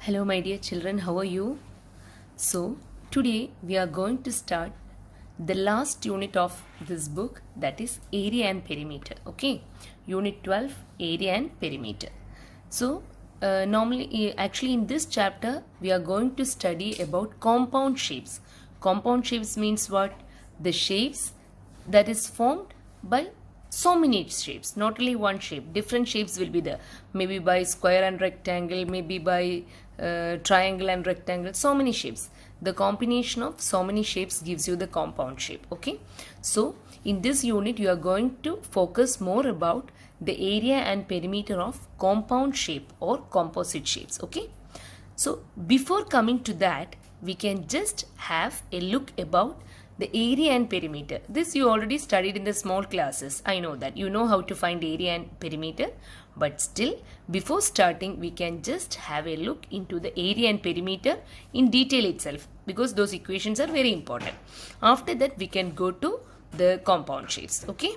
Hello, my dear children, how are you? So, today we are going to start the last unit of this book, that is area and perimeter. Okay, unit 12, area and perimeter. So, actually, in this chapter, we are going to study about compound shapes. Compound shapes means what? The shapes that is formed by so many shapes, not only one shape. Different shapes will be there, maybe by square and rectangle, maybe by triangle and rectangle, so many shapes. The combination of so many shapes gives you the compound shape. Okay, so in this unit you are going to focus more about the area and perimeter of compound shape or composite shapes. Okay, so before coming to that, we can just have a look about the area and perimeter. This you already studied in the small classes. I know that you know how to find area and perimeter, but still before starting we can just have a look into the area and perimeter in detail itself, because those equations are very important. After that we can go to the compound shapes. Okay,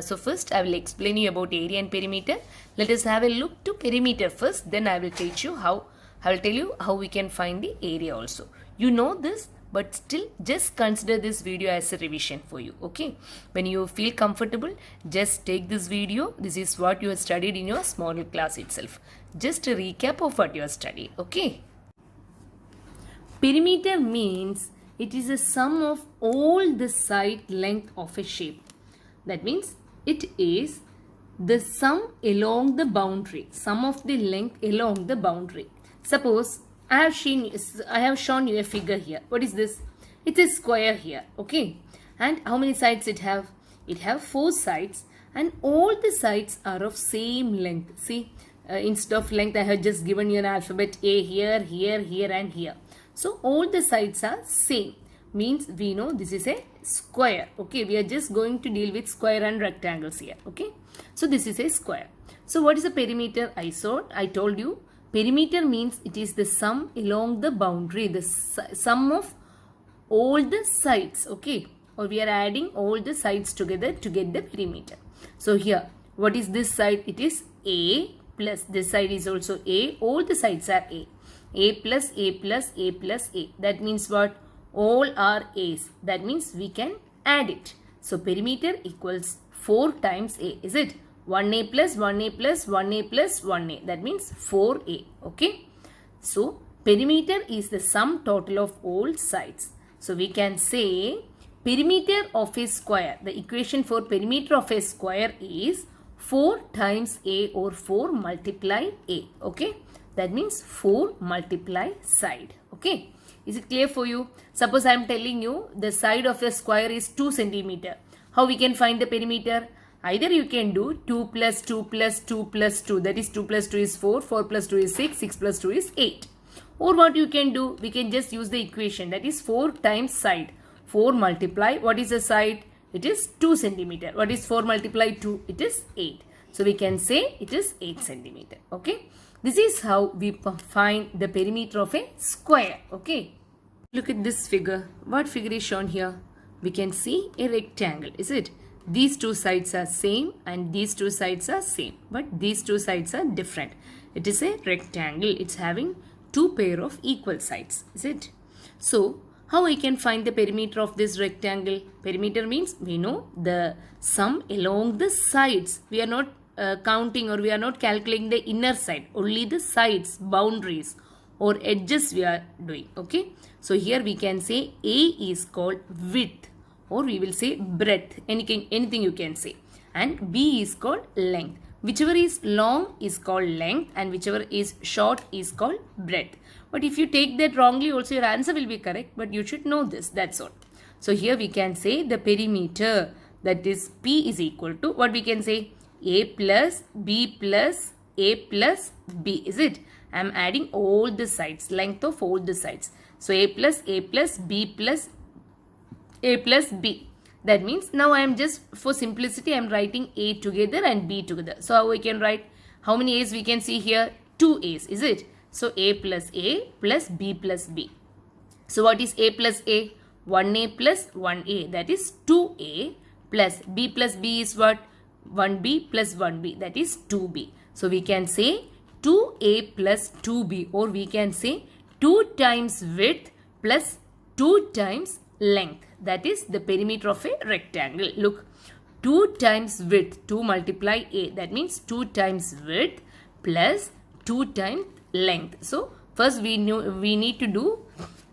so first I will explain you about area and perimeter. Let us have a look to perimeter first, then I will tell you how we can find the area also. You know this, but still just consider this video as a revision for you. Okay, when you feel comfortable, just take this video. This is what you have studied in your small class itself. Just a recap of what you have studied. Okay, perimeter means it is a sum of all the side length of a shape. That means it is the sum along the boundary, sum of the length along the boundary. Suppose I have shown you a figure here. What is this? It's a square here. Okay, and how many sides it have? It have 4 sides, and all the sides are of same length. See, instead of length I have just given you an alphabet A here, here, here and here. So all the sides are same, means we know this is a square. Okay, we are just going to deal with square and rectangles here. Okay, so this is a square. So what is the perimeter? I told you perimeter means it is the sum along the boundary, the sum of all the sides. Okay, or we are adding all the sides together to get the perimeter. So here, what is this side? It is A plus this side is also A. All the sides are A. A plus A plus A plus A. That means what? All are A's. That means we can add it. So perimeter equals 4 times A. Is it? 1A plus 1A plus 1A plus 1A. That means 4A. Okay. So perimeter is the sum total of all sides. So we can say perimeter of a square. The equation for perimeter of a square is 4 times A or 4 multiply A. Okay. That means 4 multiply side. Okay. Is it clear for you? Suppose I am telling you the side of a square is 2 centimeter. How we can find the perimeter? Either you can do 2 plus 2 plus 2 plus 2, that is 2 plus 2 is 4, 4 plus 2 is 6, 6 plus 2 is 8. Or what you can do, we can just use the equation, that is 4 times side. 4 multiply, what is the side? It is 2 centimeter. What is 4 multiply 2? It is 8. So we can say it is 8 centimeter. Okay. This is how we find the perimeter of a square. Okay. Look at this figure. What figure is shown here? We can see a rectangle. Is it? These two sides are same and these two sides are same, but these two sides are different. It is a rectangle. It's having 2 pair of equal sides. Is it? So how I can find the perimeter of this rectangle? Perimeter means we know the sum along the sides. We are not counting, or we are not calculating the inner side, only the sides, boundaries or edges we are doing. Okay, so here we can say A is called width, or we will say breadth, anything you can say, and B is called length. Whichever is long is called length and whichever is short is called breadth. But if you take that wrongly also, your answer will be correct, but you should know this, that's all. So here we can say the perimeter, that is P is equal to, what we can say, A plus B plus A plus B. Is it? I am adding all the sides, length of all the sides. So A plus B plus A plus B. That means now I am just, for simplicity, I am writing A together and B together. So how we can write? How many A's we can see here? 2 A's. Is it? So A plus B plus B. So what is A plus A? 1A plus 1A. That is 2A plus B is what? 1B plus 1B. That is 2B. So we can say 2a plus 2b, or we can say 2 times width plus 2 times length. That is the perimeter of a rectangle. Look, 2 times width, 2 multiply a, that means 2 times width plus 2 times length. So first we need to do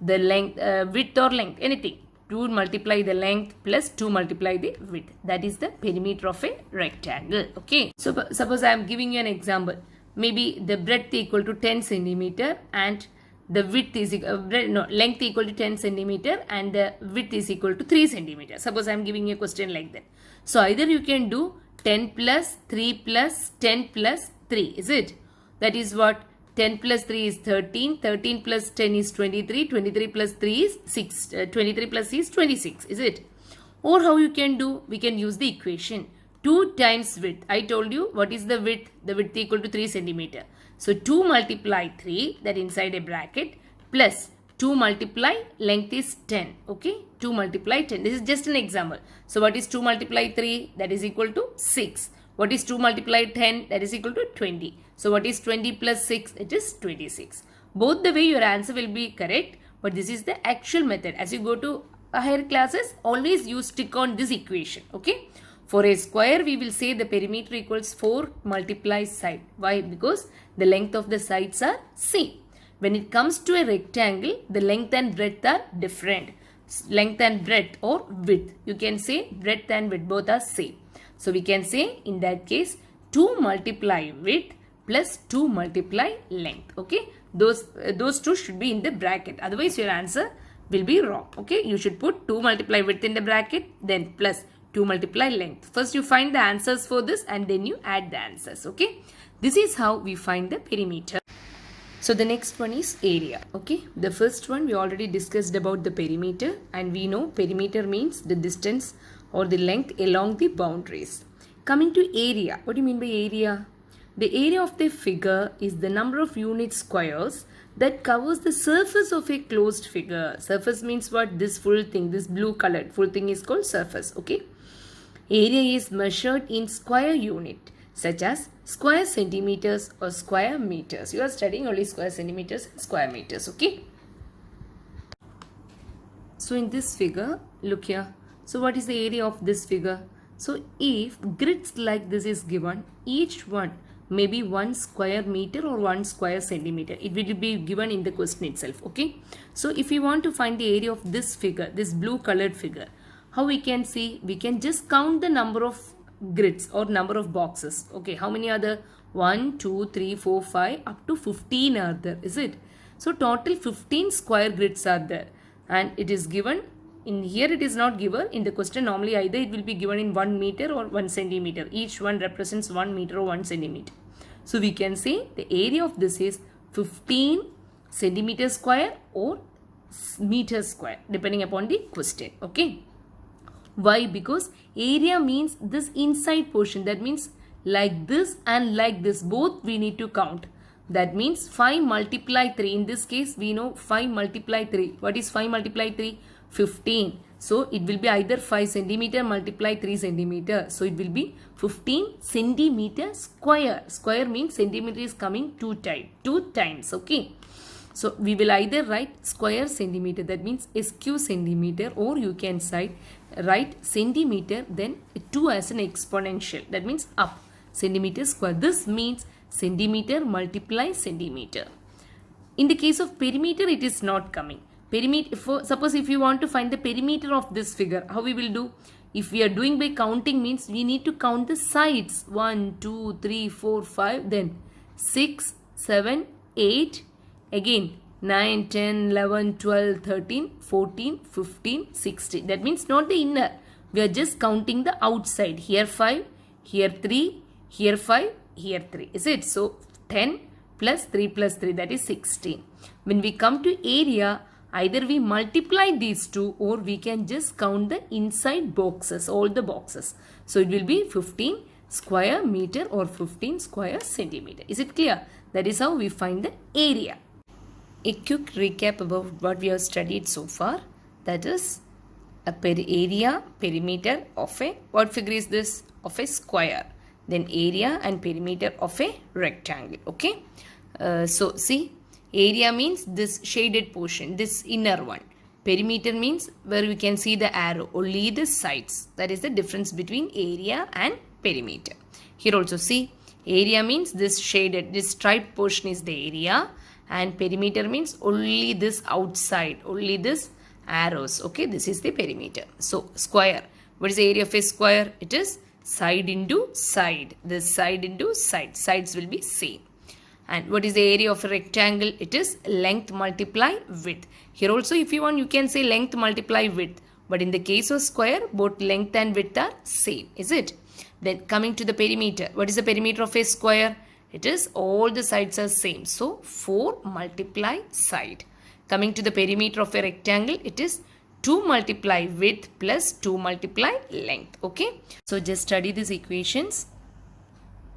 the length, width or length, anything. 2 multiply the length plus 2 multiply the width. That is the perimeter of a rectangle. Okay. So suppose I am giving you an example. Maybe the breadth equal to 10 centimeter and the width is length equal to 10 centimeter and the width is equal to 3 centimeter. Suppose I am giving you a question like that. So either you can do 10 plus 3 plus 10 plus 3. Is it? That is what? 10 plus 3 is 13, 13 plus 10 is 23, 23 plus 3 is 6, 23 plus is 26, is it? Or how you can do? We can use the equation. 2 times width. I told you what is the width? The width equal to 3 centimeter. So 2 multiply 3, that inside a bracket, plus 2 multiply length is 10. Okay, 2 multiply 10. This is just an example. So what is 2 multiply 3? That is equal to 6. What is 2 multiply 10? That is equal to 20. So what is 20 plus 6? It is 26. Both the way your answer will be correct, but this is the actual method. As you go to higher classes, always you stick on this equation. Okay. For a square, we will say the perimeter equals 4 multiply side. Why? Because the length of the sides are same. When it comes to a rectangle, the length and breadth are different. Length and breadth or width. You can say breadth and width both are same. So we can say in that case 2 multiply width plus 2 multiply length. Okay. Those two should be in the bracket. Otherwise your answer will be wrong. Okay. You should put 2 multiply width in the bracket, then plus 2 multiply length. First you find the answers for this and then you add the answers. Okay. This is how we find the perimeter. So the next one is area. Okay. The first one we already discussed about the perimeter, and we know perimeter means the distance or the length along the boundaries. Coming to area. What do you mean by area? The area of the figure is the number of unit squares that covers the surface of a closed figure. Surface means what? This full thing, this blue colored full thing is called surface. Okay. Area is measured in square unit, such as square centimeters or square meters. You are studying only square centimeters and square meters. Okay. So in this figure, look here. So what is the area of this figure? So if grids like this is given, each one may be 1 square meter or 1 square centimeter. It will be given in the question itself. Okay. So if you want to find the area of this figure, this blue colored figure, how we can see? We can just count the number of grids or number of boxes. Okay. How many are there? 1, 2, 3, 4, 5 up to 15 are there. Is it? So total 15 square grids are there, and it is given. In here it is not given. In the question normally either it will be given in 1 meter or 1 centimeter. Each one represents 1 meter or 1 centimeter. So we can say the area of this is 15 centimeter square or meter square depending upon the question. Okay. Why? Because area means this inside portion. That means like this and like this. Both we need to count. That means 5 multiply 3. In this case we know 5 multiply 3. What is 5 multiply 3? 15. So it will be either 5 centimeter multiply 3 centimeter. So it will be 15 centimeter square. Square means centimeter is coming 2 times. Okay. So we will either write square centimeter, that means SQ centimeter, or you can write centimeter then 2 as an exponential. That means up centimeter square. This means centimeter multiply centimeter. In the case of perimeter it is not coming. Perimeter, suppose if you want to find the perimeter of this figure, how we will do? If we are doing by counting means we need to count the sides. 1, 2, 3, 4, 5, then 6, 7, 8, again 9, 10, 11, 12, 13, 14, 15, 16. That means not the inner. We are just counting the outside. Here 5, here 3, here 5, here 3. Is it? So 10 plus 3 plus 3, that is 16. When we come to area, either we multiply these two or we can just count the inside boxes, all the boxes. So it will be 15 square meter or 15 square centimeter. Is it clear? That is how we find the area. A quick recap about what we have studied so far. That is a perimeter of a, what figure is this? Of a square. then area and perimeter of a rectangle. Okay. So see, area means this shaded portion, this inner one. Perimeter means where we can see the arrow, only the sides. That is the difference between area and perimeter. Here also see, area means this shaded, this striped portion is the area, and perimeter means only this outside, only this arrows. Okay, this is the perimeter. So square, what is the area of a square? It is side into side. This side into side. Sides will be same. And what is the area of a rectangle? It is length multiply width. Here also if you want, you can say length multiply width. But in the case of square, both length and width are same. Is it? Then coming to the perimeter. What is the perimeter of a square? It is all the sides are same. So 4 multiply side. Coming to the perimeter of a rectangle, it is 2 multiply width plus 2 multiply length. Okay. So just study these equations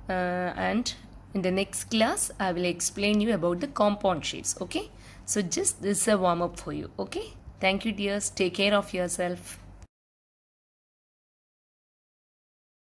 and in the next class, I will explain you about the compound shapes. Okay. So just this is a warm up for you. Okay. Thank you dears. Take care of yourself.